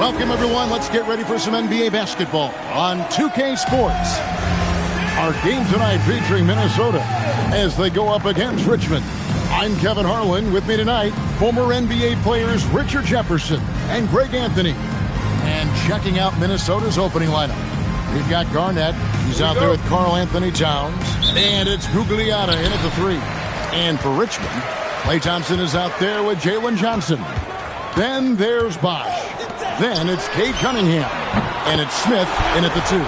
Welcome, everyone. Let's get ready for some NBA basketball on 2K Sports. Our game tonight featuring Minnesota as they go up against Richmond. I'm Kevin Harlan. With me tonight, former NBA players Richard Jefferson and Greg Anthony. And checking out Minnesota's opening lineup, we've got Garnett. He's out there with Karl Anthony Towns. And it's Gugliotta in at the 3. And for Richmond, Klay Thompson is out there with Jalen Johnson. Then there's Bosh. Then it's Cade Cunningham. And it's Smith in at the 2.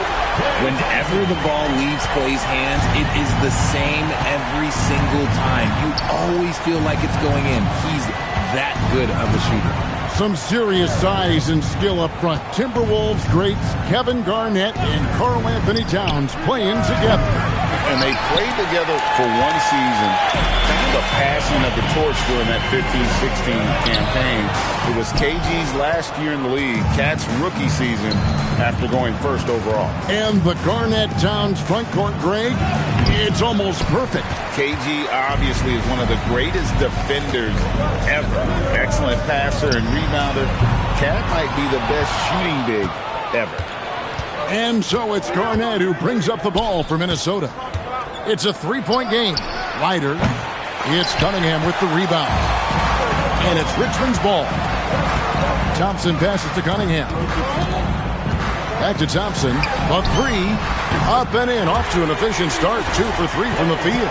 Whenever the ball leaves Klay's hands, it is the same every single time. You always feel like it's going in. He's that good of a shooter. Some serious size and skill up front. Timberwolves greats Kevin Garnett and Karl Anthony Towns playing together. And they played together for one season. The passing of the torch during that 15-16 campaign. It was KG's last year in the league, Cat's rookie season after going first overall. And the Garnett-Towns front court, Greg, it's almost perfect. KG obviously is one of the greatest defenders ever. Excellent passer and rebounder. Cat might be the best shooting big ever. And so it's Garnett who brings up the ball for Minnesota. It's a three-point game. Ryder. It's Cunningham with the rebound. And it's Richmond's ball. Thompson passes to Cunningham. Back to Thompson. A 3. Up and in. Off to an efficient start. 2 for 3 from the field.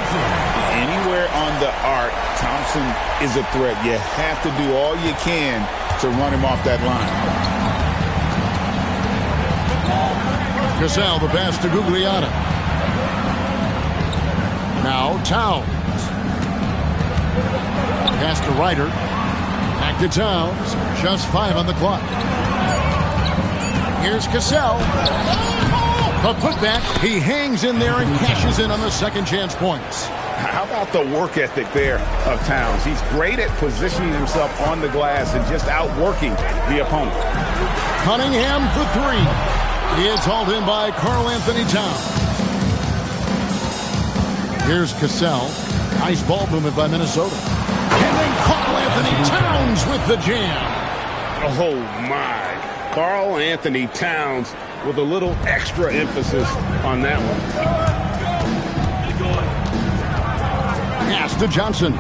Anywhere on the arc, Thompson is a threat. You have to do all you can to run him off that line. Cassell, the pass to Gugliotta. Now Towns. Pass to Ryder. Back to Towns. Just 5 on the clock. Here's Cassell. The putback. He hangs in there and cashes in on the second chance points. How about the work ethic there of Towns? He's great at positioning himself on the glass and just outworking the opponent. Cunningham for 3. It's hauled in by Karl Anthony Towns. Here's Cassell. Nice ball movement by Minnesota. And then Karl Anthony Towns with the jam. Oh, my. Karl Anthony Towns with a little extra emphasis on that one. Pass to Johnson.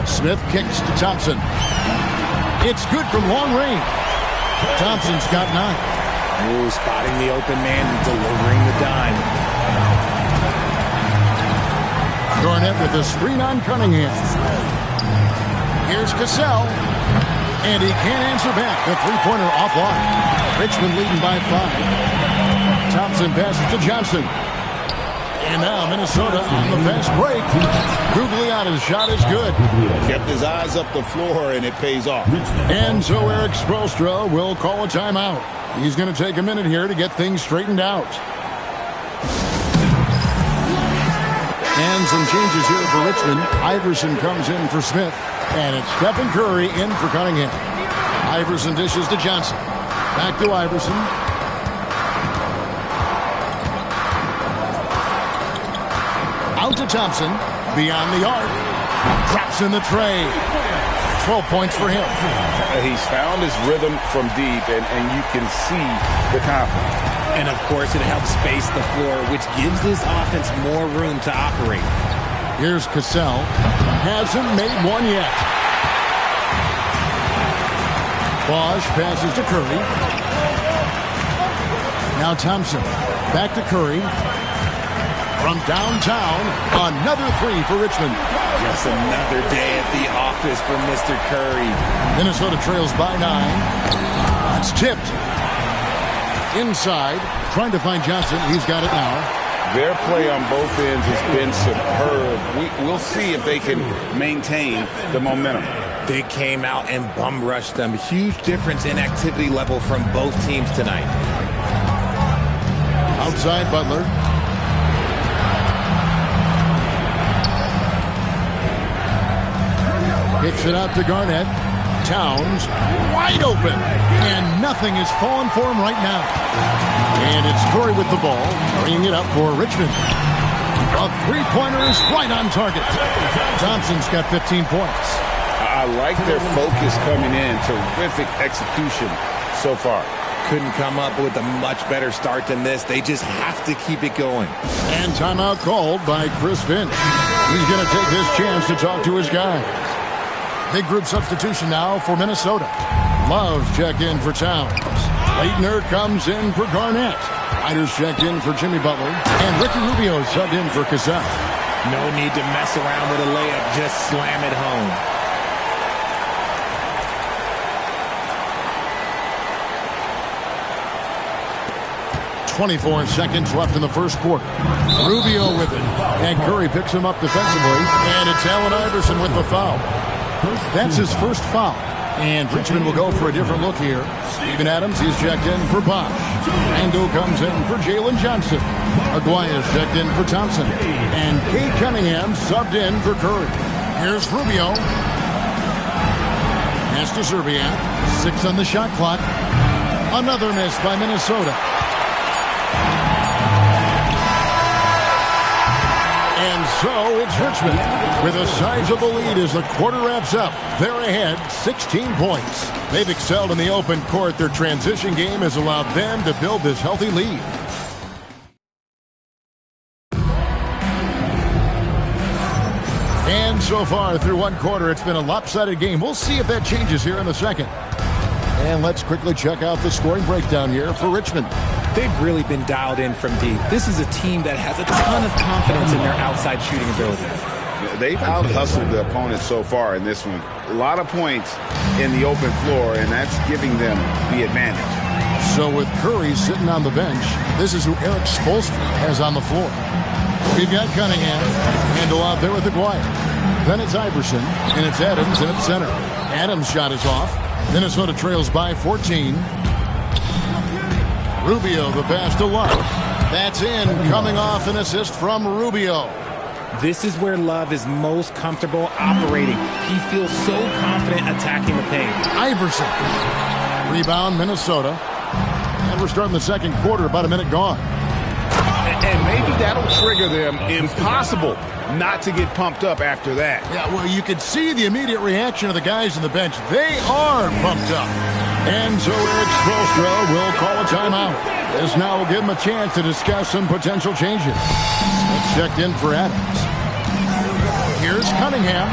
Smith kicks to Thompson. It's good from long range. Thompson's got 9. Ooh, spotting the open man and delivering the dime. Garnett with a screen on Cunningham. Here's Cassell. And he can't answer back. The three-pointer offline. Richmond leading by 5. Thompson passes to Johnson. And now Minnesota on the fast break. Gugliotta's shot is good. Kept his eyes up the floor, and it pays off. And so Eric Spoelstra will call a timeout. He's going to take a minute here to get things straightened out. And some changes here for Richmond. Iverson comes in for Smith. And it's Stephen Curry in for Cunningham. Iverson dishes to Johnson. Back to Iverson. Out to Thompson. Beyond the arc. Drops in the tray. 12 points for him. He's found his rhythm from deep, and you can see the confidence. And, of course, it helps space the floor, which gives this offense more room to operate. Here's Cassell. Hasn't made one yet. Bosh passes to Curry. Now Thompson. Back to Curry. From downtown, another 3 for Richmond. Just another day at the office for Mr. Curry. Minnesota trails by 9. It's tipped. Inside, trying to find Johnson. He's got it now. Their play on both ends has been superb. We'll see if they can maintain the momentum. They came out and bum rushed them. Huge difference in activity level from both teams tonight. Outside Butler. Kicks it out to Garnett. Towns wide open. And nothing is falling for him right now. And it's Curry with the ball, bringing it up for Richmond. A three-pointer is right on target. Thompson's got 15 points. I like their focus coming in. Terrific execution so far. Couldn't come up with a much better start than this. They just have to keep it going. And timeout called by Chris Finch. He's going to take this chance to talk to his guys. Big group substitution now for Minnesota. Love's checked in for Towns. Leitner comes in for Garnett. Ryder's checked in for Jimmy Butler. And Ricky Rubio subbed in for Cassell. No need to mess around with a layup. Just slam it home. 24 seconds left in the first quarter. Rubio with it. And Curry picks him up defensively. And it's Allen Iverson with the foul. That's his first foul. And Richmond will go for a different look here. Steven Adams, he's checked in for Bosch. Randall comes in for Jalen Johnson. Aguaya's checked in for Thompson. And Kate Cunningham subbed in for Curry. Here's Rubio. Pass to Zerbiak. 6 on the shot clock. Another miss by Minnesota. And so it's Richmond with a sizable lead as the quarter wraps up. They're ahead 16 points. They've excelled in the open court. Their transition game has allowed them to build this healthy lead. And so far through one quarter, it's been a lopsided game. We'll see if that changes here in the second. And let's quickly check out the scoring breakdown here for Richmond. They've really been dialed in from deep. This is a team that has a ton of confidence in their outside shooting ability. They've out-hustled the opponent so far in this one. A lot of points in the open floor, and that's giving them the advantage. So with Curry sitting on the bench, this is who Eric Spoelstra has on the floor. We've got Cunningham, handle out there with Aguirre. Then it's Iverson, and it's Adams at center. Adams' shot is off. Minnesota trails by 14. Rubio, the pass to Love. That's in, coming off an assist from Rubio. This is where Love is most comfortable operating. He feels so confident attacking the paint. Iverson. Rebound, Minnesota. And we're starting the second quarter, about a minute gone. And maybe that'll trigger them. Impossible not to get pumped up after that. Yeah, well, you could see the immediate reaction of the guys on the bench. They are pumped up. And so Eric Spoelstra will call a timeout. This now will give him a chance to discuss some potential changes. It's checked in for Adams. Here's Cunningham.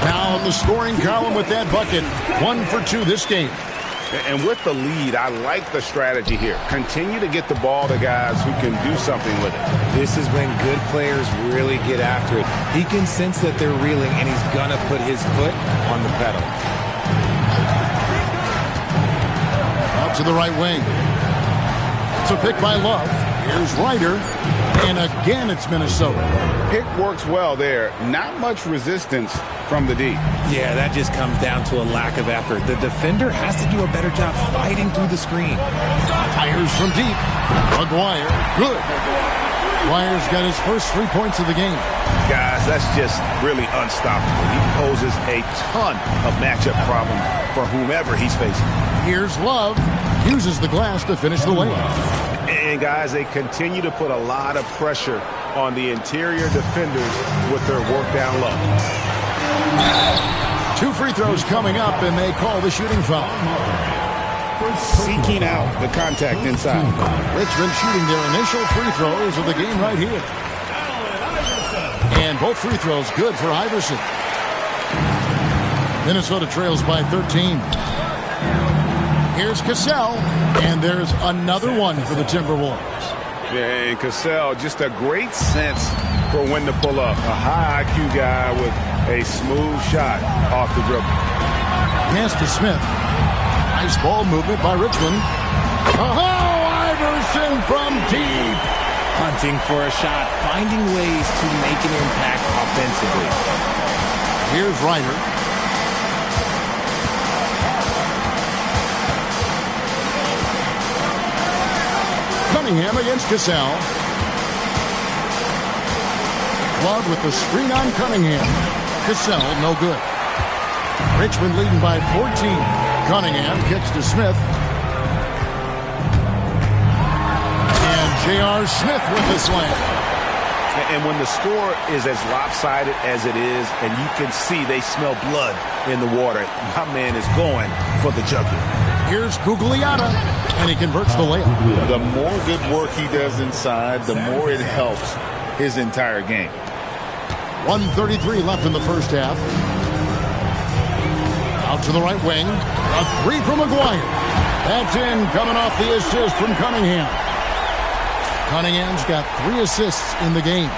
Now in the scoring column with that bucket. 1 for 2 this game. And with the lead, I like the strategy here. Continue to get the ball to guys who can do something with it. This is when good players really get after it. He can sense that they're reeling, and he's going to put his foot on the pedal. Out to the right wing. It's a pick by Love. Here's Ryder. And again, it's Minnesota. Pick works well there. Not much resistance from the D. Yeah, that just comes down to a lack of effort. The defender has to do a better job fighting through the screen. Fires from deep. Aguirre. Good. Aguirre's got his first 3 points of the game. Guys, that's just really unstoppable. He poses a ton of matchup problems for whomever he's facing. Here's Love. Uses the glass to finish the layup. And guys, they continue to put a lot of pressure on the interior defenders with their work down low. 2 free throws coming up, and they call the shooting foul. Seeking out the contact inside. Richmond shooting their initial free throws of the game right here. And both free throws good for Iverson. Minnesota trails by 13. Here's Cassell, and there's another one for the Timberwolves. Yeah, and Cassell, just a great sense for when to pull up. A high IQ guy with a smooth shot off the dribble. Pass to Smith. Nice ball movement by Richmond. Oh, Iverson from deep. Hunting for a shot, finding ways to make an impact offensively. Here's Ryder. Cunningham against Cassell. Love with the screen on Cunningham. Cassell, no good. Richmond leading by 14. Cunningham kicks to Smith. And J.R. Smith with the slam. And when the score is as lopsided as it is, and you can see they smell blood in the water, my man is going for the jugular. Here's Gugliotta, and he converts the layup. The more good work he does inside, the more it helps his entire game. 1:33 left in the first half. Out to the right wing. A three from McGuire. That's in, coming off the assist from Cunningham. Cunningham's got 3 assists in the game.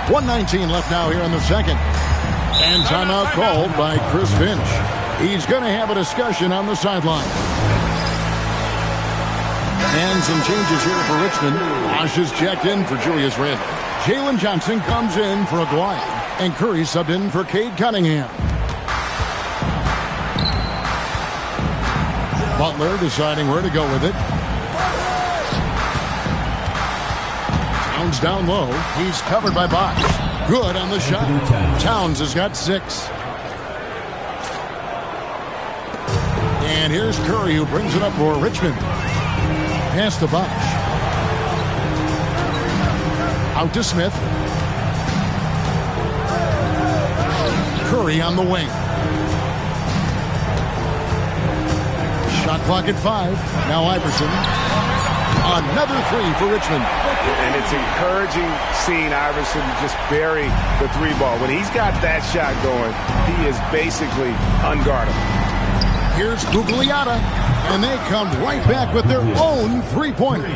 1:19 left now here in the second. And timeout called by Chris Finch. He's going to have a discussion on the sideline. And some changes here for Richmond. Bosch is checked in for Julius Randle. Jalen Johnson comes in for Aguayo. And Curry subbed in for Cade Cunningham. Butler deciding where to go with it. Towns down low. He's covered by Bosch. Good on the shot. Towns has got 6. And here's Curry, who brings it up for Richmond. Pass to Bosch. Out to Smith. Curry on the wing. Shot clock at 5. Now Iverson. Another 3 for Richmond. And it's encouraging seeing Iverson just bury the 3-ball. When he's got that shot going, he is basically unguardable. Here's Gugliotta, and they come right back with their own 3-pointer.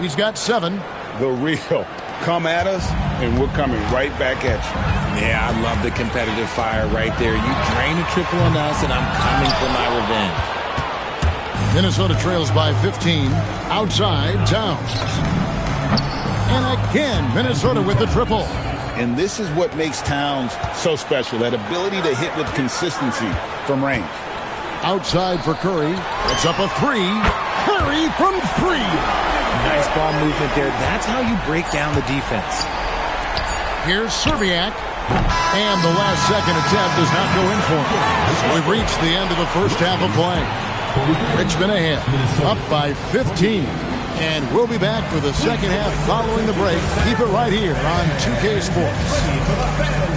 He's got 7. The real come at us, and we're coming right back at you. Yeah, I love the competitive fire right there. You drain a triple on us, and I'm coming for my revenge. Minnesota trails by 15. Outside, Towns. And again, Minnesota with the triple. And this is what makes Towns so special, that ability to hit with consistency from range. Outside for Curry. It's up a 3. Curry from 3. Nice ball movement there. That's how you break down the defense. Here's Serbiak. And the last second attempt does not go in for him. So we've reached the end of the first half of play. Richmond ahead, up by 15. And we'll be back for the second half following the break. Keep it right here on 2K Sports.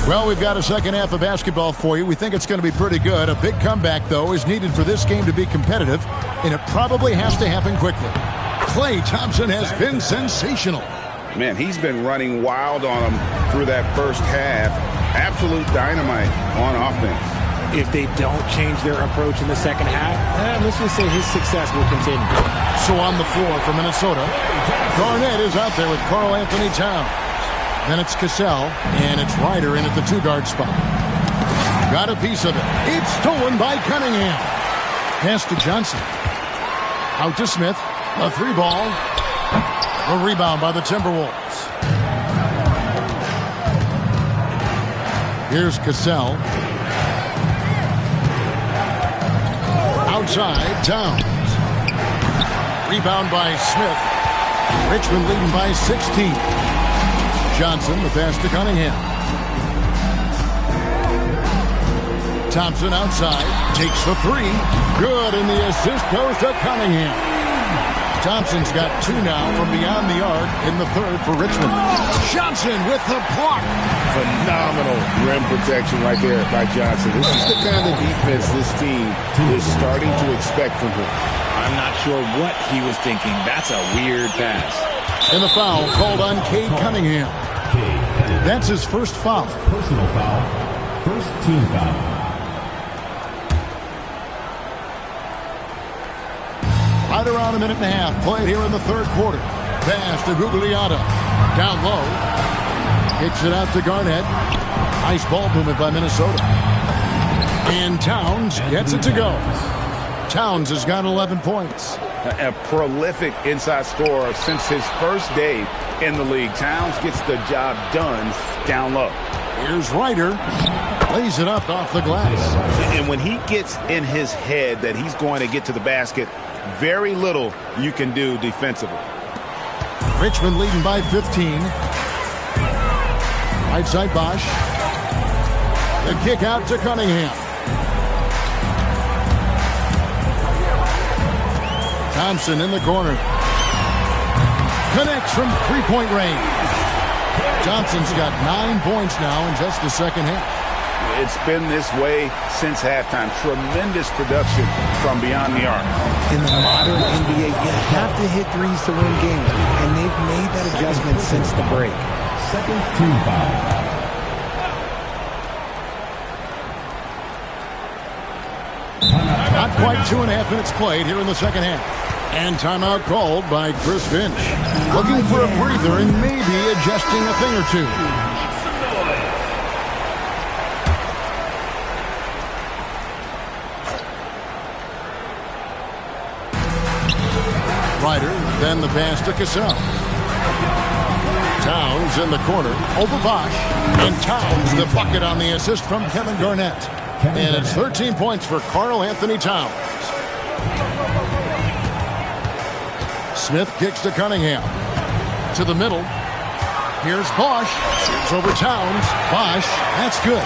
Well, we've got a second half of basketball for you. We think it's going to be pretty good. A big comeback, though, is needed for this game to be competitive, and it probably has to happen quickly. Klay Thompson has been sensational. Man, he's been running wild on them through that first half. Absolute dynamite on offense. If they don't change their approach in the second half, let's just say his success will continue. So on the floor for Minnesota, Garnett is out there with Karl Anthony Towns. Then it's Cassell, and it's Ryder in at the 2-guard spot. Got a piece of it. It's stolen by Cunningham. Pass to Johnson. Out to Smith. A 3-ball. A rebound by the Timberwolves. Here's Cassell. Outside, Towns. Rebound by Smith. Richmond leading by 16. Johnson, the pass to Cunningham. Thompson outside, takes the 3. Good, and the assist goes to Cunningham. Thompson's got 2 now from beyond the arc in the third for Richmond. Johnson with the block. Phenomenal rim protection right there by Johnson. This is the kind of defense this team is starting to expect from him. I'm not sure what he was thinking. That's a weird pass. And the foul called on Cade Cunningham. That's his first foul. Personal foul. First team foul. Right around a minute and a half played here in the third quarter. Pass to Gugliotta. Down low. Kicks it out to Garnett. Nice ball movement by Minnesota. And Towns gets it to go. Towns has got 11 points. A prolific inside scorer since his first day in the league. Towns gets the job done down low. Here's Ryder. Lays it up off the glass. And when he gets in his head that he's going to get to the basket, very little you can do defensively. Richmond leading by 15. Right side Bosch. The kick out to Cunningham. Thompson in the corner. Connects from three-point range. Johnson's got 9 points now in just the second half. It's been this way since halftime. Tremendous production from beyond the arc. In the modern NBA, you have to hit threes to win games, and they've made that adjustment since the break. Second team foul. Not quite 2.5 minutes played here in the second half. And timeout called by Chris Finch. Looking for a breather and maybe adjusting a thing or two. Ryder, then the pass to Cassell. Towns in the corner, over Bosch. And Towns the bucket on the assist from Kevin Garnett. And it's 13 points for Karl Anthony Towns. Smith kicks to Cunningham. To the middle. Here's Bosch. Shoots over Towns. Bosch, that's good.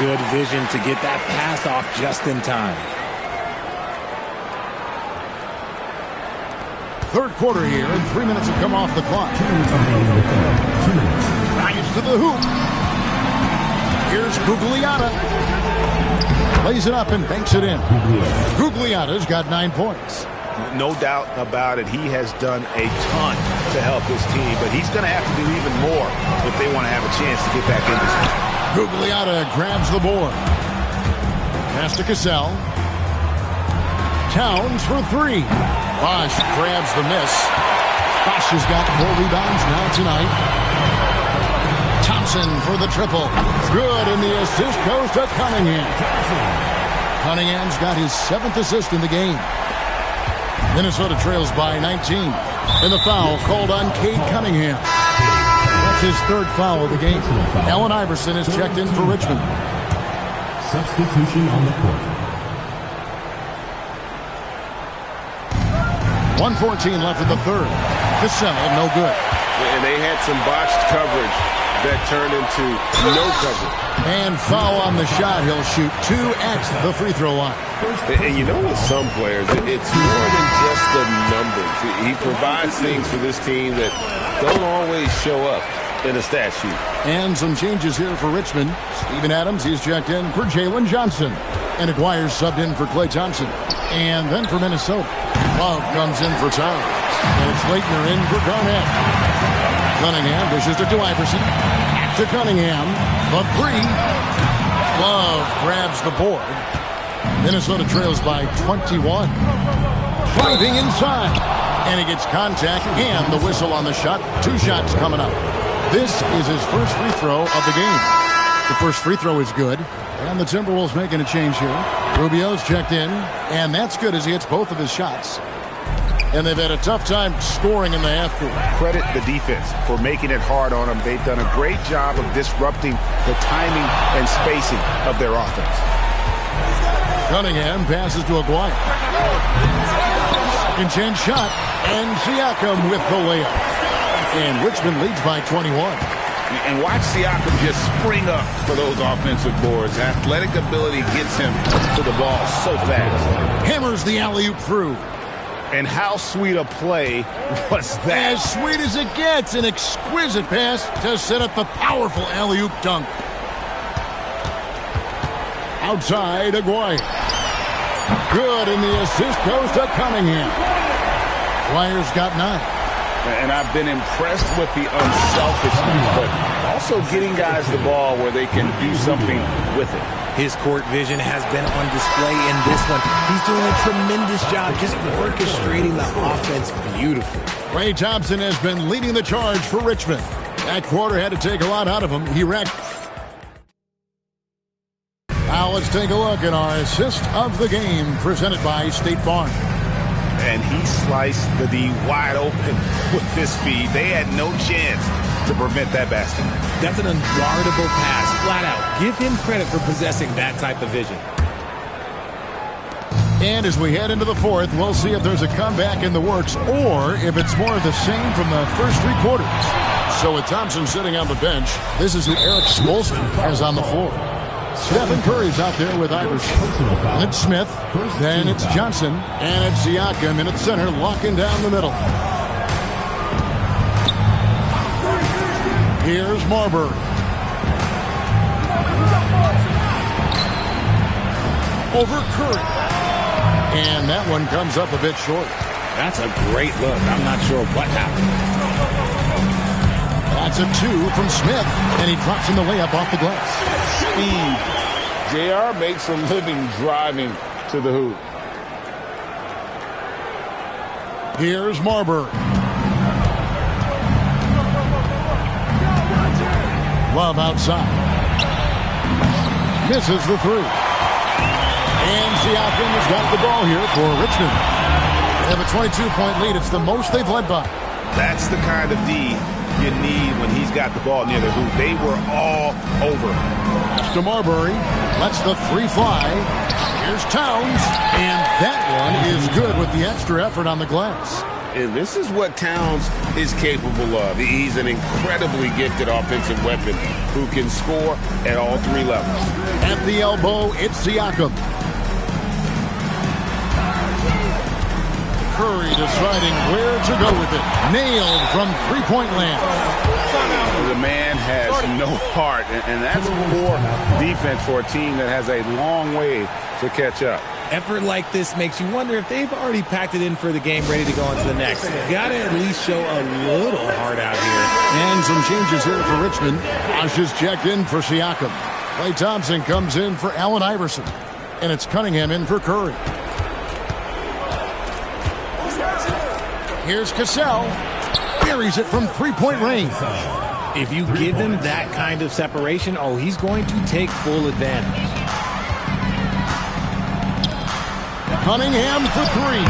Good vision to get that pass off just in time. Third quarter here, and 3 minutes have come off the clock. Drives to the hoop. Here's Gugliotta. Lays it up and banks it in. Gugliotta's got 9 points. No doubt about it. He has done a ton to help his team, but he's going to have to do even more if they want to have a chance to get back in this game. Gugliotta grabs the board. Pass to Cassell. Towns for three. Bosch grabs the miss. Bosch has got 4 rebounds now tonight. Thompson for the triple. Good, and the assist goes to Cunningham. Cunningham's got his 7th assist in the game. Minnesota trails by 19. And the foul called on Cade Cunningham. That's his 3rd foul of the game. Allen Iverson is checked in for Richmond. Substitution on the court. 1:14 left in the third. Cassell, no good. And they had some botched coverage that turned into no coverage. And foul on the shot. He'll shoot 2 at the free throw line. And you know, with some players, it's more than just the numbers. He provides things for this team that don't always show up in a stat sheet. And some changes here for Richmond. Steven Adams, he's checked in for Jalen Johnson. And Aguirre's subbed in for Klay Thompson. And then for Minnesota, Love comes in for Towns. And it's Leitner in for Garnett. Cunningham dishes to Iverson. Back to Cunningham. The three. Love grabs the board. Minnesota trails by 21. Driving inside. And he gets contact and the whistle on the shot. 2 shots coming up. This is his first free throw of the game. The first free throw is good. And the Timberwolves making a change here. Rubio's checked in. And that's good as he hits both of his shots. And they've had a tough time scoring in the half court. Credit the defense for making it hard on them. They've done a great job of disrupting the timing and spacing of their offense. Cunningham passes to Aguirre. Second chance shot. And Siakam with the layup. And Richmond leads by 21. And watch Siakam just spring up for those offensive boards. Athletic ability gets him to the ball so fast. Hammers the alley-oop through. And how sweet a play was that? As sweet as it gets. An exquisite pass to set up the powerful alley-oop dunk. Outside, Aguirre. Good, and the assist goes to Cunningham. Aguirre's got 9. And I've been impressed with the unselfishness, but also getting guys the ball where they can do something with it. His court vision has been on display in this one. He's doing a tremendous job just orchestrating the offense beautifully. Klay Thompson has been leading the charge for Richmond. That quarter had to take a lot out of him. He wrecked. Now let's take a look at our assist of the game presented by State Farm. And he sliced the D wide open with his feed. They had no chance to prevent that basket. That's an unguardable pass, flat out. Give him credit for possessing that type of vision. And as we head into the fourth, we'll see if there's a comeback in the works or if it's more of the same from the first 3 quarters. So with Thompson sitting on the bench, this is who Eric Spoelstra has on the floor. Stephen Curry's out there with Iverson. And it's Smith. Then it's Johnson. And it's Siakam in at center, locking down the middle. Here's Marbury. Over Curry. And that one comes up a bit short. That's a great look. I'm not sure what happened. That's a 2 from Smith. And he drops in the layup off the glass. Speed. JR makes a living driving to the hoop. Here's Marbury. Love outside. Misses the 3. And Siakam has got the ball here for Richmond. They have a 22-point lead. It's the most they've led by. That's the kind of D you need when he's got the ball near the hoop. They were all over. To Marbury. Lets the 3 fly. Here's Towns. And that one is good with the extra effort on the glass. And this is what Towns is capable of. He's an incredibly gifted offensive weapon who can score at all 3 levels. At the elbow, it's Siakam. Curry deciding where to go with it. Nailed from three-point land. The man has no heart, and that's poor defense for a team that has a long way to catch up. Effort like this makes you wonder if they've already packed it in for the game, ready to go on to the next. Got to at least show a little heart out here. And some changes here for Richmond. Bosh is checked in for Siakam. Klay Thompson comes in for Allen Iverson. And it's Cunningham in for Curry. Here's Cassell. Buries it from three-point range. If you give him that kind of separation, he's going to take full advantage. Cunningham for 3.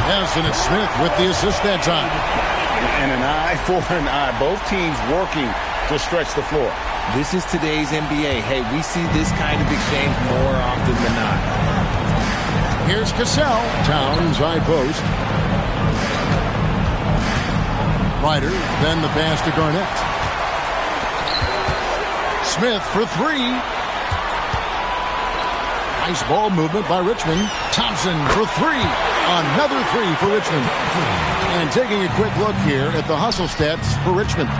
Harrison and Smith with the assist that time. And an eye for an eye. Both teams working to stretch the floor. This is today's NBA. Hey, we see this kind of exchange more often than not. Here's Cassell. Towns, high post. Ryder, then the pass to Garnett. Smith for 3. Nice ball movement by Richmond. Thompson for 3. Another 3 for Richmond. And taking a quick look here at the hustle stats for Richmond.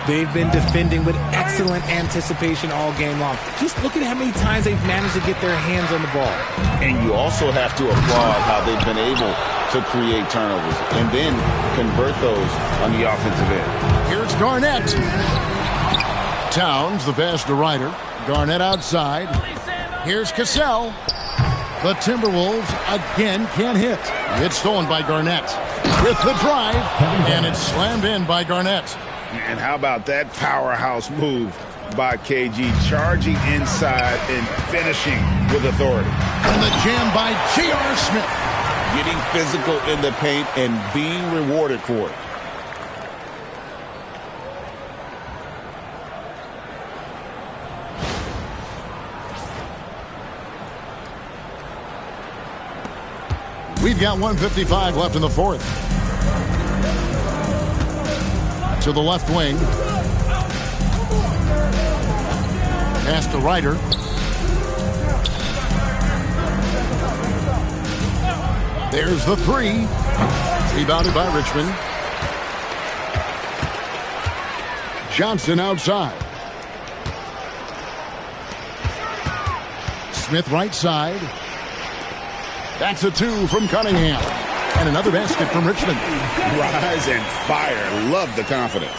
They've been defending with excellent anticipation all game long. Just look at how many times they've managed to get their hands on the ball. And you also have to applaud how they've been able to create turnovers and then convert those on the offensive end. Here's Garnett. Towns, the pass to Ryder. Garnett outside. Here's Cassell. The Timberwolves again can't hit. It's stolen by Garnett. With the drive, and it's slammed in by Garnett. And how about that powerhouse move by KG, charging inside and finishing with authority. And the jam by J.R. Smith. Getting physical in the paint and being rewarded for it. We've got 1:55 left in the fourth. To the left wing. Pass to Ryder. There's the 3. Rebounded by Richmond. Johnson outside. Smith right side. That's a 2 from Cunningham. And another basket from Richmond. Rise and fire. Love the confidence.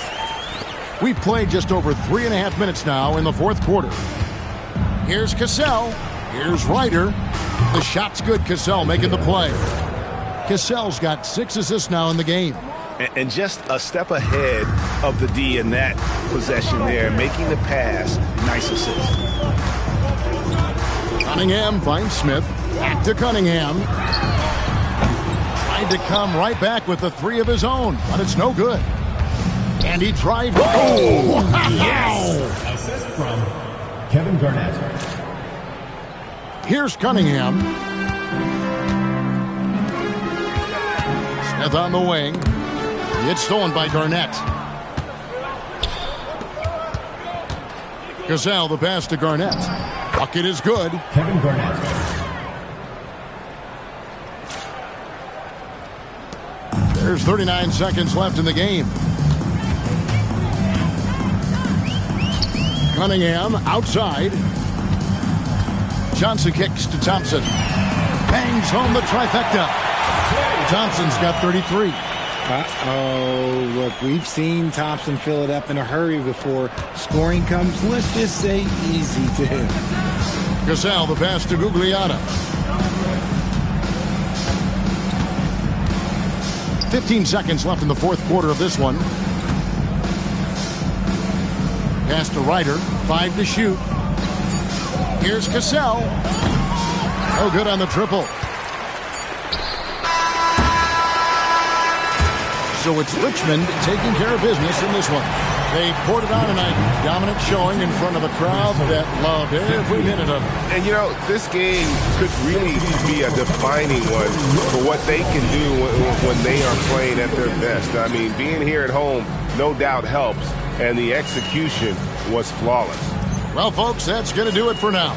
We've played just over 3.5 minutes now in the fourth quarter. Here's Cassell. Here's Ryder. The shot's good. Cassell making the play. Cassell's got 6 assists now in the game. And just a step ahead of the D in that possession there, making the pass. Nice assist. Cunningham finds Smith. Back to Cunningham. Tried to come right back with the 3 of his own, but it's no good. And he tried. Oh! Yes! Assist from Kevin Garnett. Here's Cunningham. Smith on the wing. It's stolen by Garnett. Gazelle, the pass to Garnett. Bucket is good. Kevin Garnett. There's 39 seconds left in the game. Cunningham outside. Johnson kicks to Thompson. Bangs home the trifecta. Thompson's got 33. Uh-oh. Look, we've seen Thompson fill it up in a hurry before scoring comes, let's just say, easy to him. Gazelle, the pass to Gugliotta. 15 seconds left in the fourth quarter of this one. Pass to Ryder. 5 to shoot. Here's Cassell. Oh, good on the triple. So it's Richmond taking care of business in this one. They poured it on tonight. Dominant showing in front of a crowd that loved every minute of it. And, you know, this game could really be a defining one for what they can do when they are playing at their best. I mean, being here at home no doubt helps, and the execution was flawless. Well, folks, that's going to do it for now.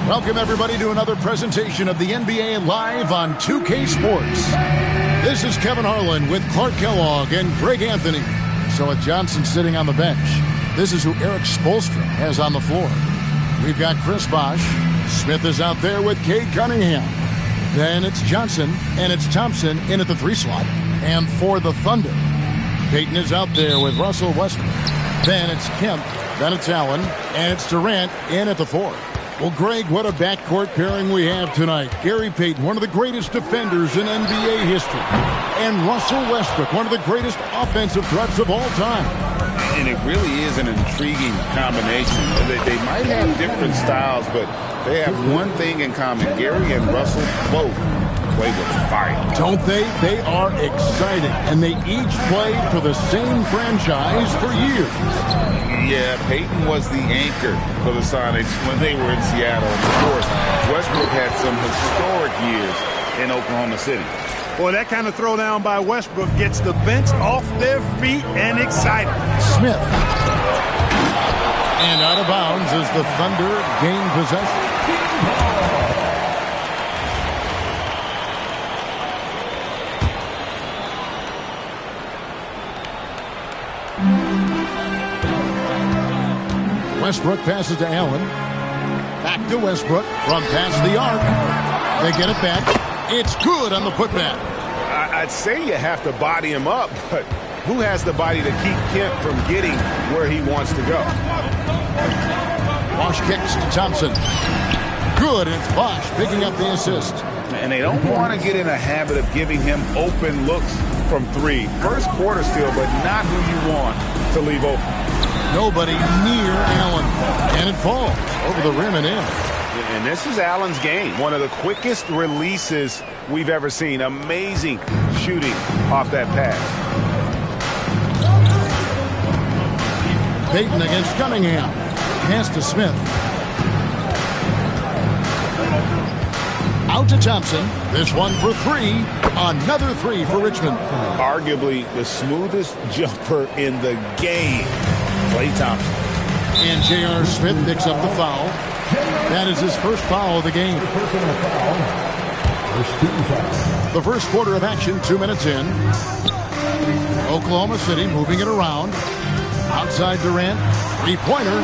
Welcome, everybody, to another presentation of the NBA Live on 2K Sports. This is Kevin Harlan with Clark Kellogg and Greg Anthony. So with Johnson sitting on the bench, this is who Eric Spoelstra has on the floor. We've got Chris Bosh. Smith is out there with Cade Cunningham. Then it's Johnson, and it's Thompson in at the 3 slot. And for the Thunder, Payton is out there with Russell Westbrook. Then it's Kemp, then it's Allen, and it's Durant in at the 4. Well, Greg, what a backcourt pairing we have tonight. Gary Payton, one of the greatest defenders in NBA history. And Russell Westbrook, one of the greatest offensive threats of all time. And it really is an intriguing combination. They might have different styles, but they have one thing in common. Gary and Russell both play with fire. Don't they? They are exciting, and they each played for the same franchise for years. Yeah, Payton was the anchor for the Sonics when they were in Seattle. And of course, Westbrook had some historic years in Oklahoma City. Boy, that kind of throwdown by Westbrook gets the bench off their feet and excited. Smith. And out of bounds as the Thunder gain possession. Westbrook passes to Allen. Back to Westbrook from past the arc. They get it back. It's good on the putback. I'd say you have to body him up, but who has the body to keep Kemp from getting where he wants to go? Bosh kicks to Thompson. Good, and it's Bosh picking up the assist. And they don't want to get in a habit of giving him open looks from 3. First quarter still, but not who you want to leave open. Nobody near Allen. And it falls over the rim and in. And this is Allen's game. One of the quickest releases we've ever seen. Amazing shooting off that pass. Payton against Cunningham. Pass to Smith. Out to Thompson. This one for 3. Another 3 for Richmond. Arguably the smoothest jumper in the game. Klay Thompson. And J.R. Smith picks up the foul. That is his first foul of the game. The first quarter of action, 2 minutes in. Oklahoma City moving it around. Outside Durant. 3-pointer.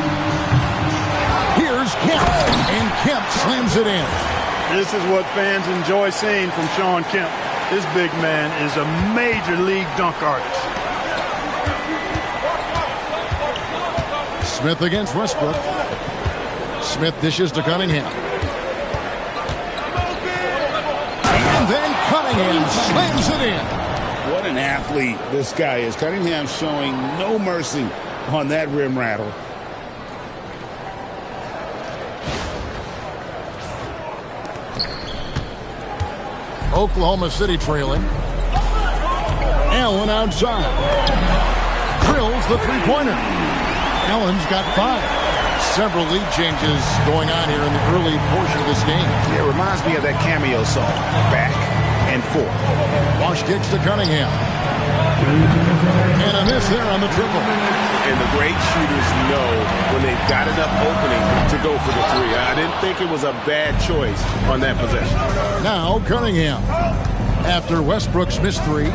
Here's Kemp. And Kemp slams it in. This is what fans enjoy seeing from Shawn Kemp. This big man is a major league dunk artist. Smith against Westbrook. Smith dishes to Cunningham. And then Cunningham slams it in. What an athlete this guy is. Cunningham showing no mercy on that rim rattle. Oklahoma City trailing. Allen outside. Drills the three-pointer. Allen's got 5. Several lead changes going on here in the early portion of this game. Yeah, it reminds me of that cameo song, Back and Forth. Walsh kicks to Cunningham. And a miss there on the triple. And the great shooters know when they've got enough opening to go for the three. I didn't think it was a bad choice on that possession. Now Cunningham. After Westbrook's missed 3.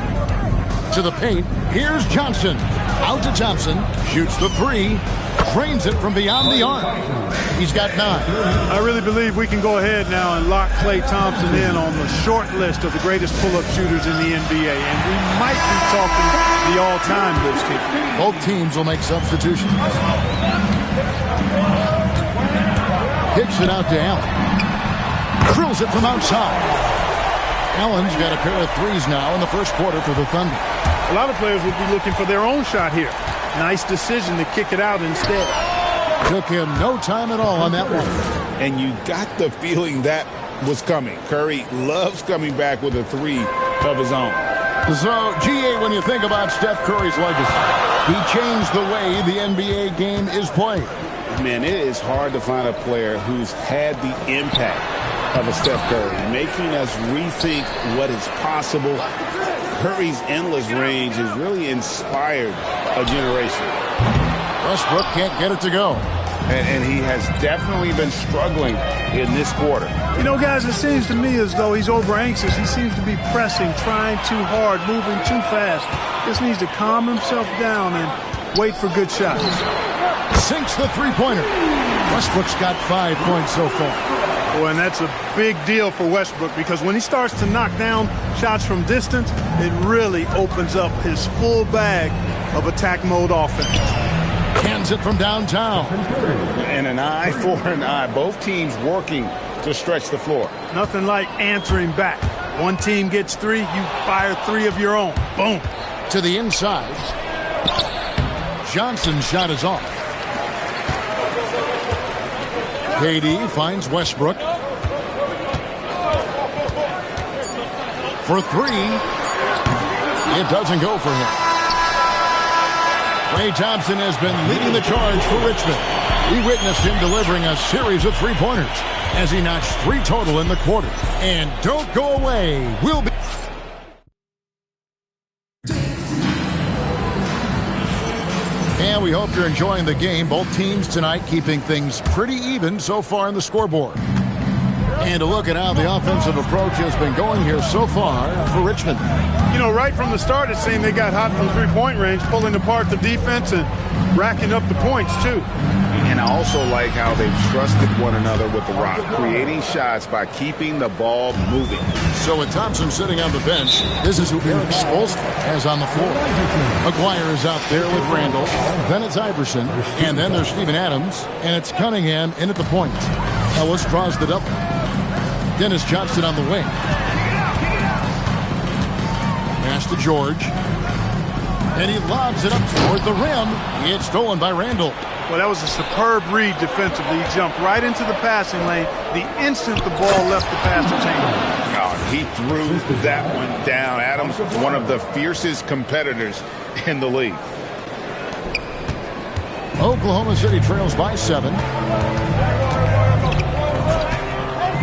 To the paint. Here's Johnson. Out to Thompson. Shoots the 3. Drains it from beyond the arc. He's got 9. I really believe we can go ahead now and lock Klay Thompson in on the short list of the greatest pull-up shooters in the NBA. And we might be talking the all-time list here. Both teams will make substitutions. Kicks it out to Allen. Drills it from outside. Allen's got a pair of 3s now in the first quarter for the Thunder. A lot of players would be looking for their own shot here. Nice decision to kick it out instead. Took him no time at all on that one. And you got the feeling that was coming. Curry loves coming back with a 3 of his own. So, GA, when you think about Steph Curry's legacy, he changed the way the NBA game is played. Man, it is hard to find a player who's had the impact of a Steph Curry, making us rethink what is possible. Curry's endless range has really inspired a generation. Westbrook can't get it to go. And he has definitely been struggling in this quarter. You know, guys, it seems to me as though he's over anxious. He seems to be pressing, trying too hard, moving too fast. Just needs to calm himself down and wait for good shots. Sinks the three-pointer. Westbrook's got 5 points so far. Boy, and that's a big deal for Westbrook because when he starts to knock down shots from distance, it really opens up his full bag of attack mode offense. Hands it from downtown. And an eye for an eye. Both teams working to stretch the floor. Nothing like answering back. One team gets 3, you fire 3 of your own. Boom. To the inside. Johnson's shot is off. KD finds Westbrook. For 3. It doesn't go for him. Klay Thompson has been leading the charge for Richmond. We witnessed him delivering a series of three-pointers as he notched 3 total in the quarter. And don't go away. We'll be... And we hope you're enjoying the game. Both teams tonight keeping things pretty even so far in the scoreboard. And a look at how the offensive approach has been going here so far for Richmond. You know, right from the start, it seemed they got hot from three-point range, pulling apart the defense and racking up the points, too. And I also like how they've trusted one another with the rock, creating shots by keeping the ball moving. So with Thompson sitting on the bench, this is who Eric Spoelstra has on the floor. McGuire is out there with Randall. Then it's Iverson. And then there's Steven Adams. And it's Cunningham in at the point. Ellis draws the double. Dennis Johnson on the wing. Pass to George. And he lobs it up toward the rim. It's stolen by Randall. Well, that was a superb read defensively. He jumped right into the passing lane the instant the ball left the passer's hand. Oh, he threw that one down. Adams, one of the fiercest competitors in the league. Oklahoma City trails by 7.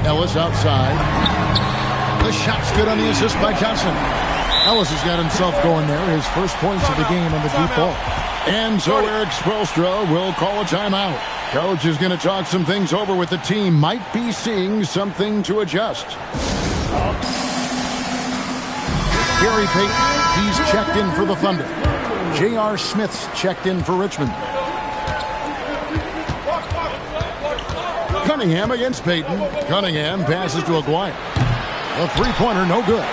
Ellis outside. The shot's good on the assist by Johnson. Ellis has got himself going there. His first points of the game on the deep ball. And so Eric Spoelstra will call a timeout. Coach is going to talk some things over with the team. Might be seeing something to adjust. Gary Payton, he's checked in for the Thunder. J.R. Smith's checked in for Richmond. Cunningham against Payton. Cunningham passes to Aguirre. A three-pointer, no good.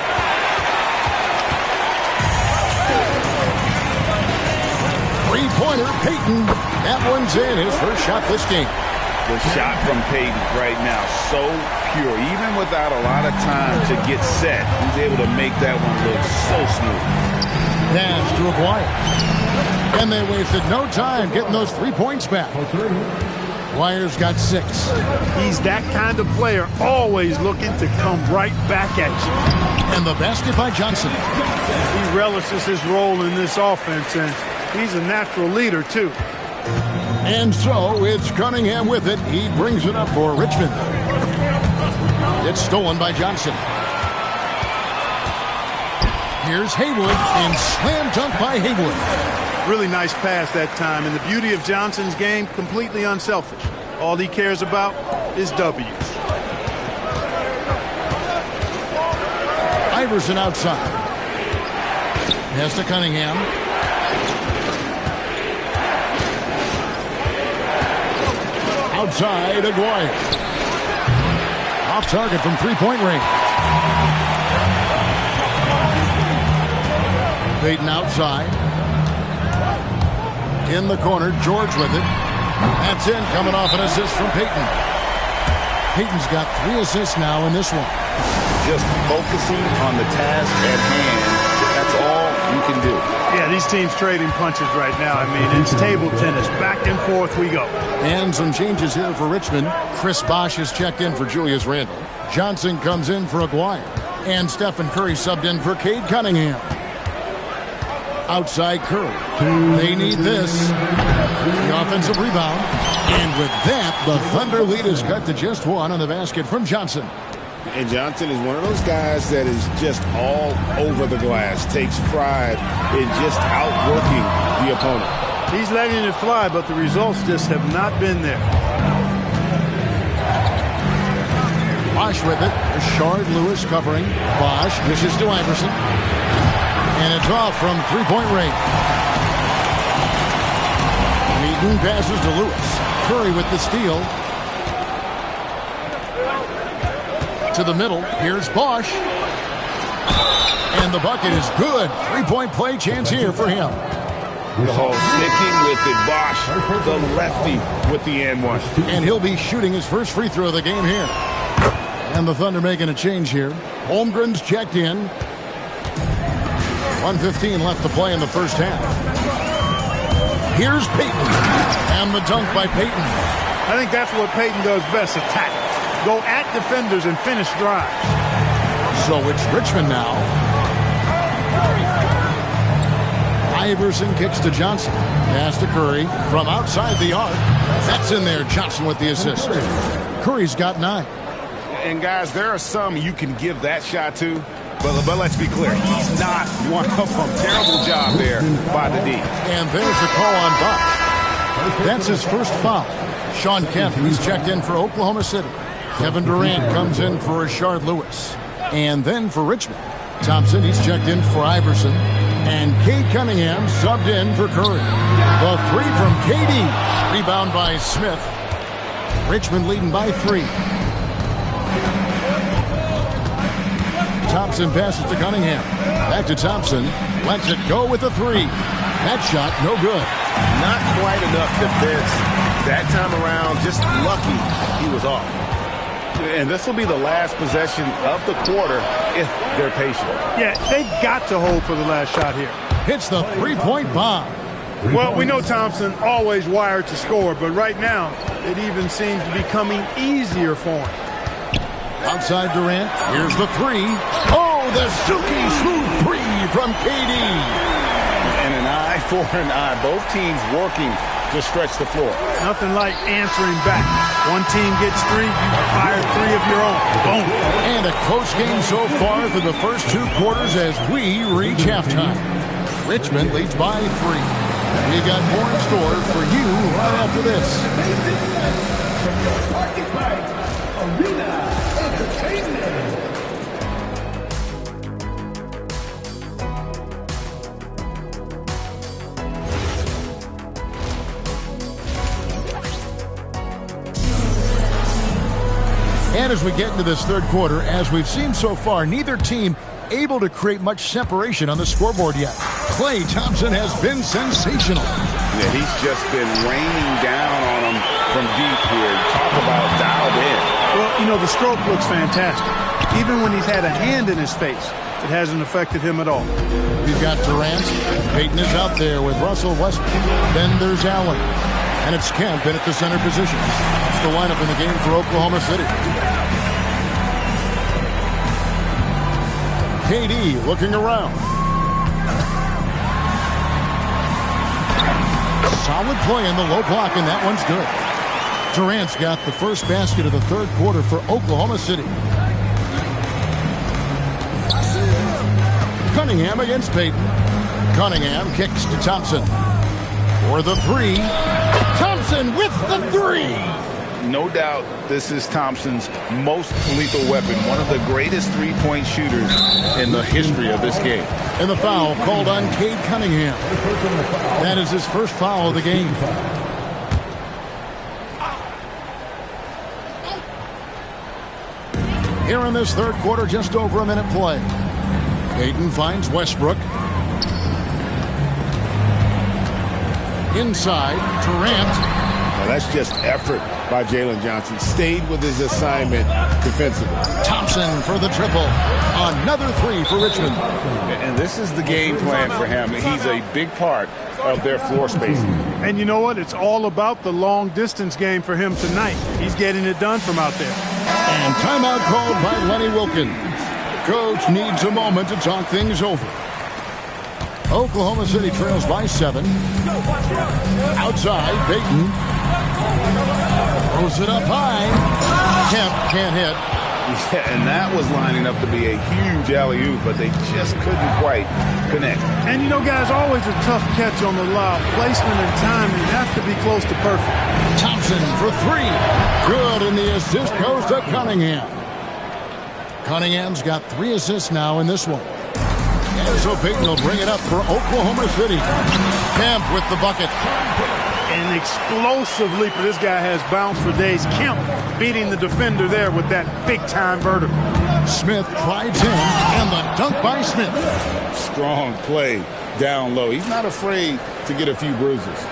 Three-pointer, Payton. That one's in. His first shot this game. The shot from Payton right now, so pure. Even without a lot of time to get set, he's able to make that one look so smooth. Pass to Aguirre. And they wasted no time getting those 3 points back. Aguirre's got 6. He's that kind of player, always looking to come right back at you. And the basket by Johnson. He relishes his role in this offense, and he's a natural leader, too. And so it's Cunningham with it. He brings it up for Richmond. It's stolen by Johnson. Here's Haywood, and slam dunk by Haywood. Really nice pass that time, and the beauty of Johnson's game, completely unselfish. All he cares about is W's. Iverson outside. Pass to Cunningham. Outside, Aguirre. Off target from three-point range. Payton outside. In the corner, George with it. That's in, coming off an assist from Payton. Payton's got 3 assists now in this one. Just focusing on the task at hand. That's all you can do. Yeah, these teams trading punches right now. I mean, it's table tennis. Back and forth we go. And some changes here for Richmond. Chris Bosh is checked in for Julius Randle. Johnson comes in for Aguirre. And Stephen Curry subbed in for Cade Cunningham. Outside Curry. They need this. The offensive rebound. And with that, the Thunder lead is cut to just 1 on the basket from Johnson. And Johnson is one of those guys that is just all over the glass, takes pride in just outworking the opponent. He's letting it fly, but the results just have not been there. Bosh with it. Rashard Lewis covering. Bosh dishes to Iverson. And it's off from three-point range. Payton passes to Lewis. Curry with the steal. To the middle. Here's Bosh. And the bucket is good. Three-point play chance here for him. Sticking with it, Bosh, the lefty with the and-one. And he'll be shooting his first free throw of the game here. And the Thunder making a change here. Holmgren's checked in. 1:15 left to play in the first half. Here's Payton. And the dunk by Payton. I think that's what Payton does best, attack. Go at defenders and finish drives. So it's Richmond now. Iverson kicks to Johnson. Pass to Curry from outside the arc. That's in there. Johnson with the assist. Curry's got 9. And guys, there are some you can give that shot to, but let's be clear, he's not one of them. Terrible job there by the D. And there's the call on Bosh. That's his first foul. Sean Kemp, he's checked in for Oklahoma City. Kevin Durant comes in for Rashard Lewis. And then for Richmond, Thompson, he's checked in for Iverson. And Cade Cunningham subbed in for Curry. The 3 from KD. Rebound by Smith. Richmond leading by 3. Thompson passes to Cunningham. Back to Thompson. Lets it go with the 3. That shot, no good. Not quite enough defense that time around. Just lucky he was off. And this will be the last possession of the quarter if they're patient. Yeah, they've got to hold for the last shot here. Hits the three-point bomb. Well, we know Thompson always wired to score, but right now it even seems to be coming easier for him. Outside Durant. Here's the 3. Oh, the silky smooth 3 from KD. And an eye for an eye. Both teams working to stretch the floor. Nothing like answering back. One team gets 3, you fire 3 of your own. Boom. And a close game so far through the first 2 quarters as we reach halftime. Richmond leads by 3. We got more in store for you right after this. And as we get into this third quarter, as we've seen so far, neither team able to create much separation on the scoreboard yet. Klay Thompson has been sensational. Yeah, he's just been raining down on them from deep here. Talk about dialed in. Well, you know, the stroke looks fantastic. Even when he's had a hand in his face, it hasn't affected him at all. We've got Durant. Payton is out there with Russell Westbrook. Then there's Allen. And it's Kemp in at the center position. That's the lineup in the game for Oklahoma City. KD looking around. Solid play in the low block, and that one's good. Durant's got the first basket of the third quarter for Oklahoma City. Cunningham against Payton. Cunningham kicks to Thompson. For the three. Thompson with the three. No doubt this is Thompson's most lethal weapon. One of the greatest three-point shooters in the history of this game. And the foul called on Cade Cunningham. That is his first foul of the game. Here in this third quarter, just over a minute play. Payton finds Westbrook. Inside, Durant. Now that's just effort by Jalen Johnson. Stayed with his assignment defensively. Thompson for the triple. Another three for Richmond. And this is the game plan for him. He's a big part of their floor spacing. And you know what? It's all about the long-distance game for him tonight. He's getting it done from out there. And timeout called by Lenny Wilkens. Coach needs a moment to talk things over. Oklahoma City trails by 7. Outside, Payton. Throws it up high. Kemp can't hit. Yeah, and that was lining up to be a huge alley-oop, but they just couldn't quite connect. And you know, guys, always a tough catch on the lob. Placement and timing have to be close to perfect. Thompson for three. Good, and the assist goes to Cunningham. Cunningham's got 3 assists now in this one. So Payton will bring it up for Oklahoma City. Kemp with the bucket. An explosive leaper. This guy has bounce for days. Kemp beating the defender there with that big-time vertical. Smith drives in, and the dunk by Smith. Strong play down low. He's not afraid to get a few bruises.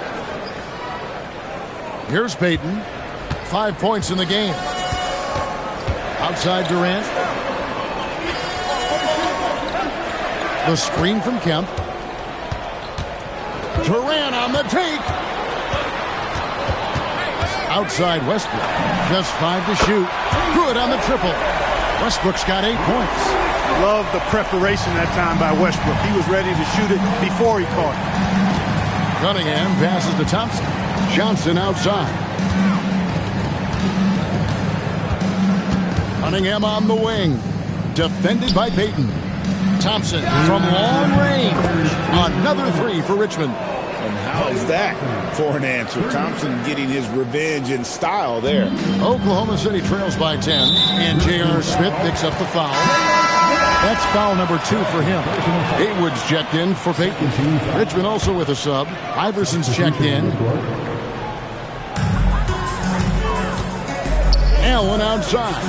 Here's Payton. 5 points in the game. Outside Durant. The screen from Kemp. Durant on the take. Outside Westbrook. Just 5 to shoot. Good on the triple. Westbrook's got 8 points. Love the preparation that time by Westbrook. He was ready to shoot it before he caught it. Cunningham passes to Thompson. Johnson outside. Cunningham on the wing. Defended by Payton. Thompson from long range. Another three for Richmond. And how is that for an answer? Thompson getting his revenge in style there. Oklahoma City trails by 10. And J.R. Smith picks up the foul. That's foul number 2 for him. Haywood's checked in for Payton. Richmond also with a sub. Iverson's checked in. Allen outside.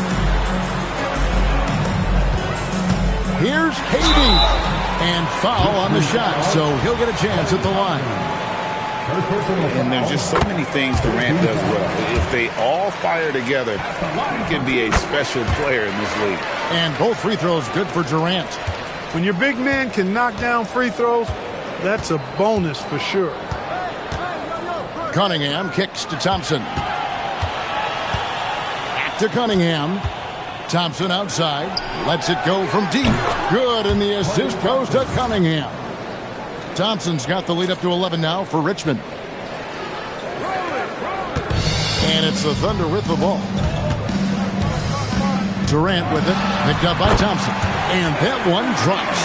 Here's KD. And foul on the shot, so he'll get a chance at the line. And there's just so many things Durant does well. If they all fire together, he can be a special player in this league. And both free throws good for Durant. When your big man can knock down free throws, that's a bonus for sure. Cunningham kicks to Thompson. Back to Cunningham. Thompson outside. Lets it go from deep. Good, and the assist goes to Cunningham. Thompson's got the lead up to 11 now for Richmond. And it's the Thunder with the ball. Durant with it. Picked up by Thompson. And that one drops.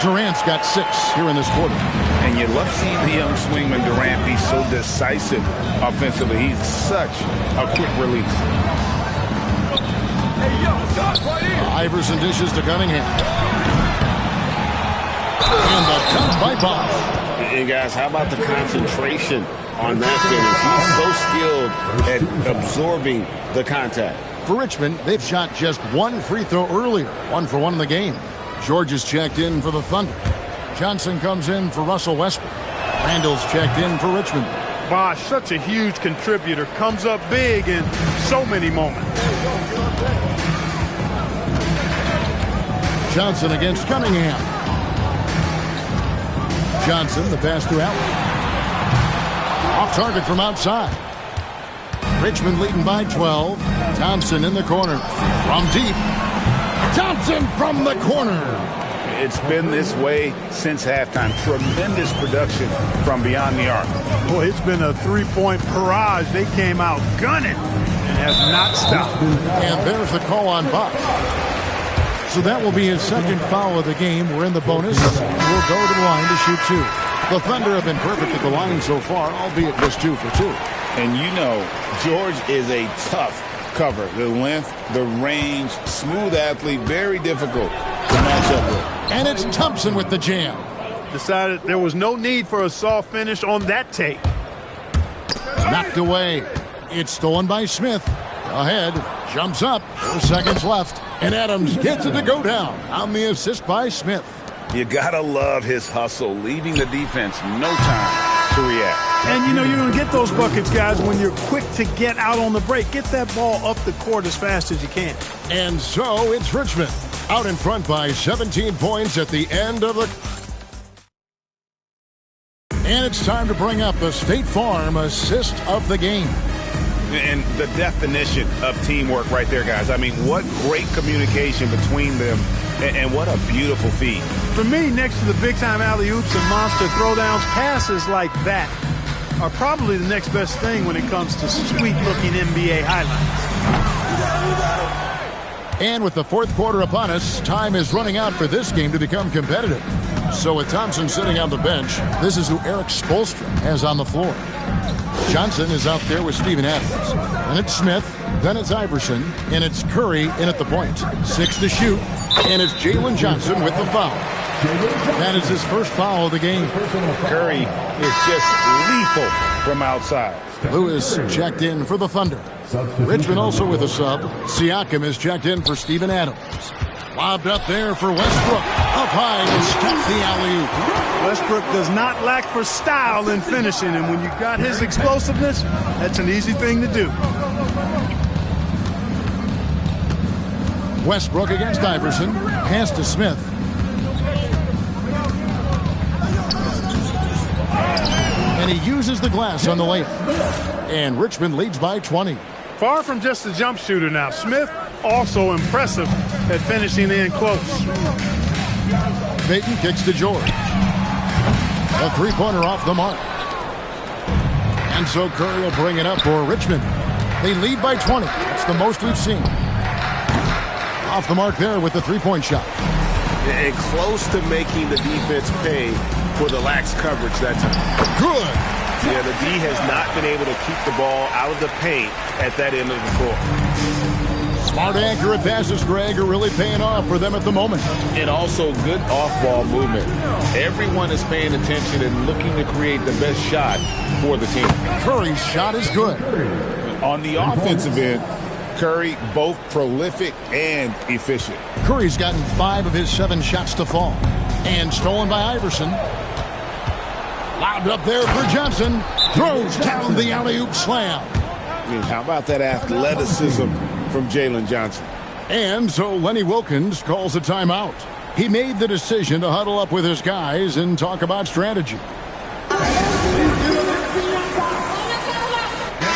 Durant's got 6 here in this quarter. And you love seeing the young swingman Durant be so decisive offensively. He's such a quick release. Iverson dishes to Cunningham. And the dunk by Bosch. Hey guys, how about the concentration on that finish? He's so skilled at absorbing the contact. For Richmond, they've shot just 1 free throw earlier. 1 for 1 in the game. George is checked in for the Thunder. Johnson comes in for Russell Westbrook. Randall's checked in for Richmond. Bosch, such a huge contributor. Comes up big in so many moments. Johnson against Cunningham. Johnson, the pass to Allen. Off target from outside. Richmond leading by 12. Thompson in the corner. From deep. Thompson from the corner. It's been this way since halftime. Tremendous production from beyond the arc. Boy, it's been a three-point barrage. They came out gunning and have not stopped. And there's the call on Buck. So that will be his second foul of the game. We're in the bonus. We'll go to the line to shoot two. The Thunder have been perfect at the line so far, albeit just 2 for 2. And you know, George is a tough cover. The length, the range, smooth athlete, very difficult to match up with. And it's Thompson with the jam. Decided there was no need for a soft finish on that take. Knocked away. It's stolen by Smith. Ahead. Jumps up. 4 seconds left. And Adams gets it to go down on the assist by Smith. You gotta love his hustle, leaving the defense no time to react. And you know you're going to get those buckets, guys, when you're quick to get out on the break. Get that ball up the court as fast as you can. And so it's Richmond out in front by 17 points at the end of the... And it's time to bring up the State Farm assist of the game. And the definition of teamwork right there, guys. I mean, what great communication between them, and what a beautiful feed. For me, next to the big-time alley-oops and monster throwdowns, passes like that are probably the next best thing when it comes to sweet-looking NBA highlights. And with the fourth quarter upon us, time is running out for this game to become competitive. So with Thompson sitting on the bench, this is who Eric Spoelstra has on the floor. Johnson is out there with Steven Adams. And it's Smith, then it's Iverson, and it's Curry in at the point. 6 to shoot, and it's Jalen Johnson with the foul. That is his first foul of the game. Curry is just lethal from outside. Lewis checked in for the Thunder. Richmond also with a sub. Siakam is checked in for Steven Adams. Lobbed up there for Westbrook. Up high and stops the alley-oop. Westbrook does not lack for style in finishing, and when you got his explosiveness, that's an easy thing to do. Westbrook against Iverson. Pass to Smith. And he uses the glass on the layup. And Richmond leads by 20. Far from just a jump shooter now. Smith also impressive at finishing in close. Payton kicks to George. A three-pointer off the mark. And so Curry will bring it up for Richmond. They lead by 20. That's the most we've seen. Off the mark there with the three-point shot. And close to making the defense pay for the lax coverage that time. Good. Yeah, the D has not been able to keep the ball out of the paint at that end of the court. Smart, accurate passes, Greg, are really paying off for them at the moment. And also good off-ball movement. Everyone is paying attention and looking to create the best shot for the team. Curry's shot is good. On the offensive end, Curry both prolific and efficient. Curry's gotten 5 of his 7 shots to fall. And stolen by Iverson. Lobbed up there for Johnson. Throws down the alley-oop slam. I mean, how about that athleticism from Jalen Johnson? And so Lenny Wilkins calls a timeout. He made the decision to huddle up with his guys and talk about strategy.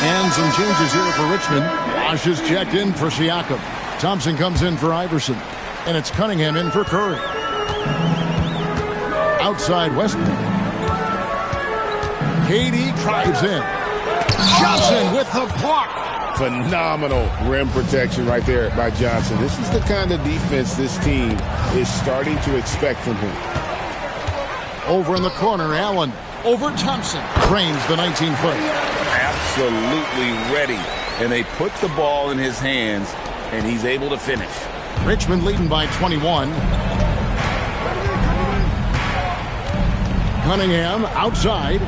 And some changes here for Richmond. Bosh is checked in for Siakam. Thompson comes in for Iverson. And it's Cunningham in for Curry. Outside Westbrook. KD drives in. Johnson with the block. Phenomenal rim protection right there by Johnson. This is the kind of defense this team is starting to expect from him. Over in the corner, Allen. Over Thompson. Drains the 19-foot. Absolutely ready. And they put the ball in his hands, and he's able to finish. Richmond leading by 21. Cunningham outside.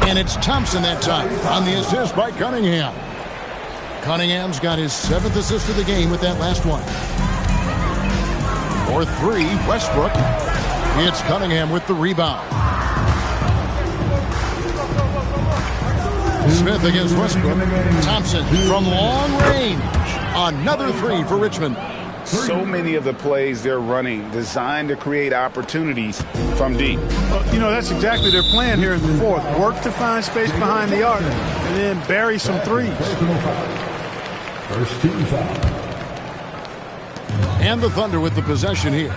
And it's Thompson that time on the assist by Cunningham. Cunningham's got his 7th assist of the game with that last one. For 3, Westbrook. It's Cunningham with the rebound. Smith against Westbrook. Thompson from long range. Another 3 for Richmond. So many of the plays they're running designed to create opportunities from deep. Well, you know, that's exactly their plan here in the fourth. Work to find space behind the arc and then bury some threes. First team foul. And the Thunder with the possession here.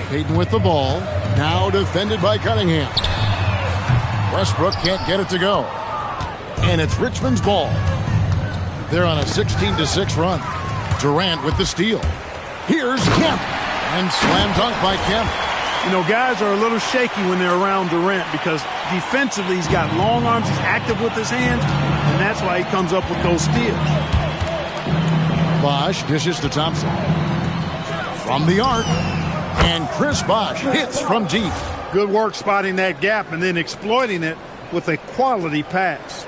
Payton with the ball. Now defended by Cunningham. Westbrook can't get it to go. And it's Richmond's ball. They're on a 16-6 run. Durant with the steal. Here's Kemp. And slam dunk by Kemp. You know, guys are a little shaky when they're around Durant because defensively he's got long arms, he's active with his hands, and that's why he comes up with those steals. Bosh dishes to Thompson. From the arc. And Chris Bosh hits from deep. Good work spotting that gap and then exploiting it with a quality pass.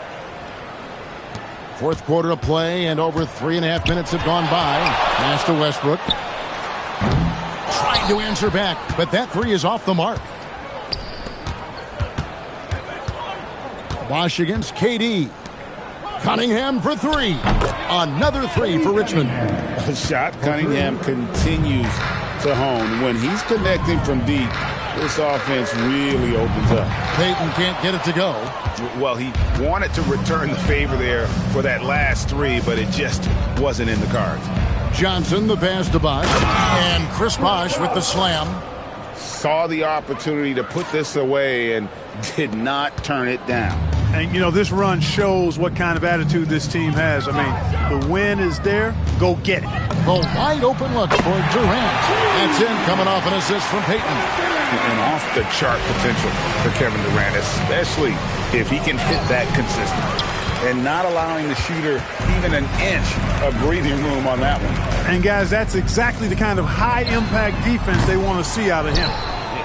Fourth quarter of play, and over 3.5 minutes have gone by. Pass to Westbrook. Trying to answer back, but that three is off the mark. Bosh against KD. Cunningham for three. Another three for Richmond. A shot Cunningham continues to hone. When he's connecting from deep, this offense really opens up. Payton can't get it to go. Well, he wanted to return the favor there for that last three, but it just wasn't in the cards. Johnson, the pass to Bosh. And Chris Bosh with the slam. Saw the opportunity to put this away and did not turn it down. And, you know, this run shows what kind of attitude this team has. I mean, the win is there. Go get it. The wide open look for Durant. That's in, coming off an assist from Payton. And off-the-chart potential for Kevin Durant, especially if he can hit that consistently. And not allowing the shooter even an inch of breathing room on that one. And, guys, that's exactly the kind of high-impact defense they want to see out of him.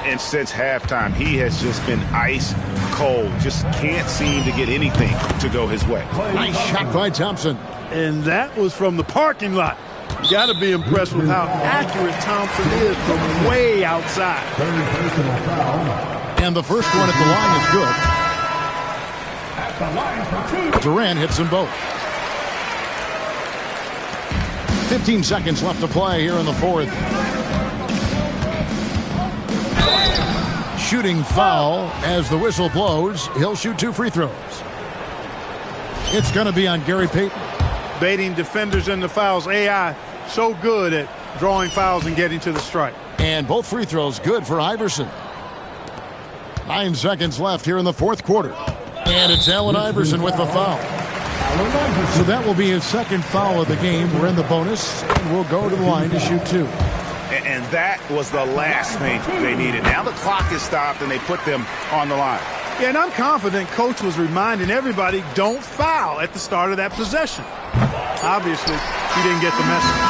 And since halftime, he has just been ice cold. Just can't seem to get anything to go his way. Nice shot by Thompson. And that was from the parking lot. You got to be impressed with how accurate Thompson is from way outside. And the first one at the line is good. Durant hits them both. 15 seconds left to play here in the fourth. Shooting foul as the whistle blows. He'll shoot 2 free throws. It's going to be on Gary Payton. Baiting defenders into fouls. AI so good at drawing fouls and getting to the strike. And both free throws good for Iverson. 9 seconds left here in the fourth quarter. And it's Allen Iverson with the foul. So that will be his second foul of the game. We're in the bonus, and we'll go to the line to shoot 2. And that was the last thing they needed. Now the clock is stopped, and they put them on the line. Yeah, and I'm confident Coach was reminding everybody, don't foul at the start of that possession. Obviously, he didn't get the message.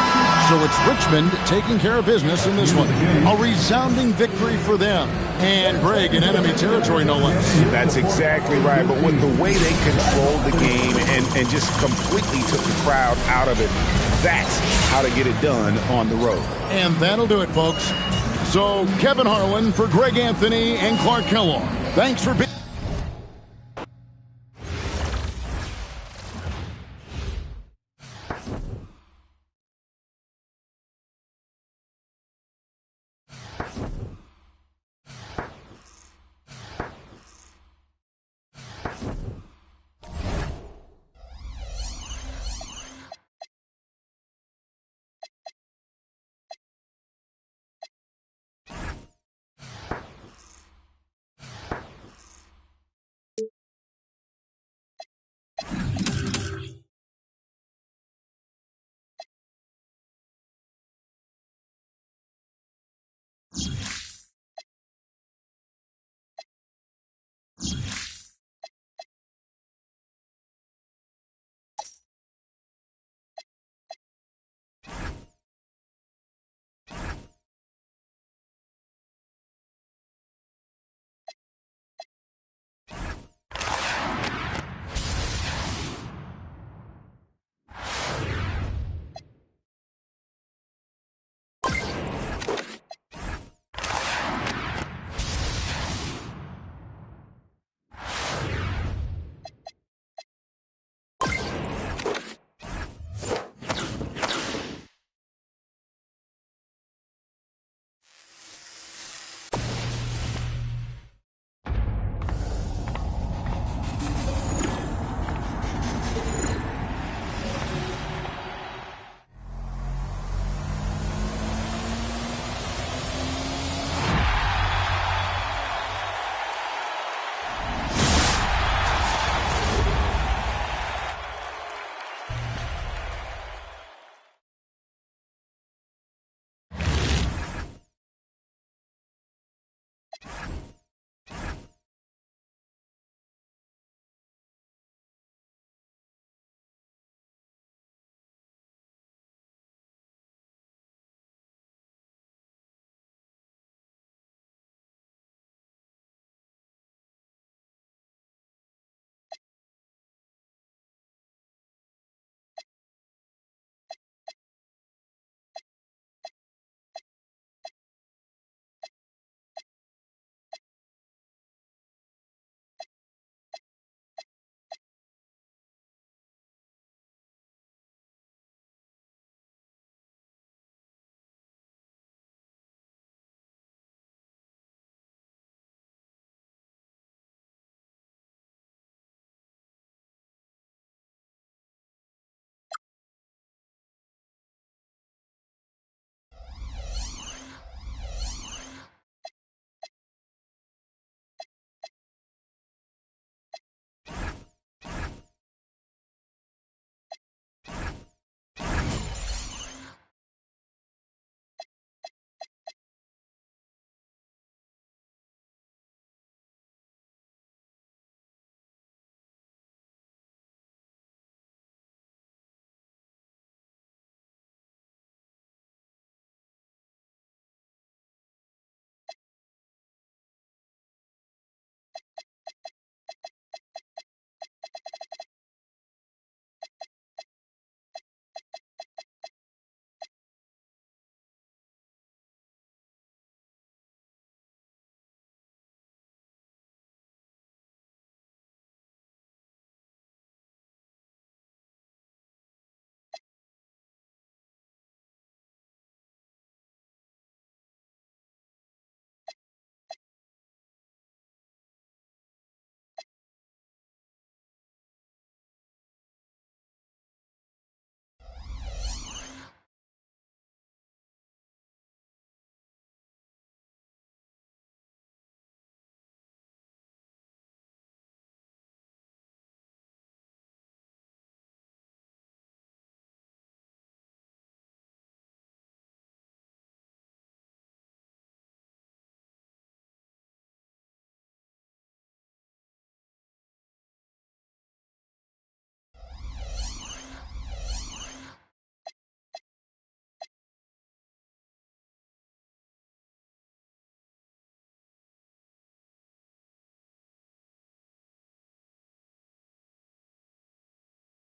So it's Richmond taking care of business in this one. A resounding victory for them. And Greg in enemy territory, no less. That's exactly right. But with the way they controlled the game and just completely took the crowd out of it, that's how to get it done on the road. And that'll do it, folks. So Kevin Harlan for Greg Anthony and Clark Kellogg. Thanks for being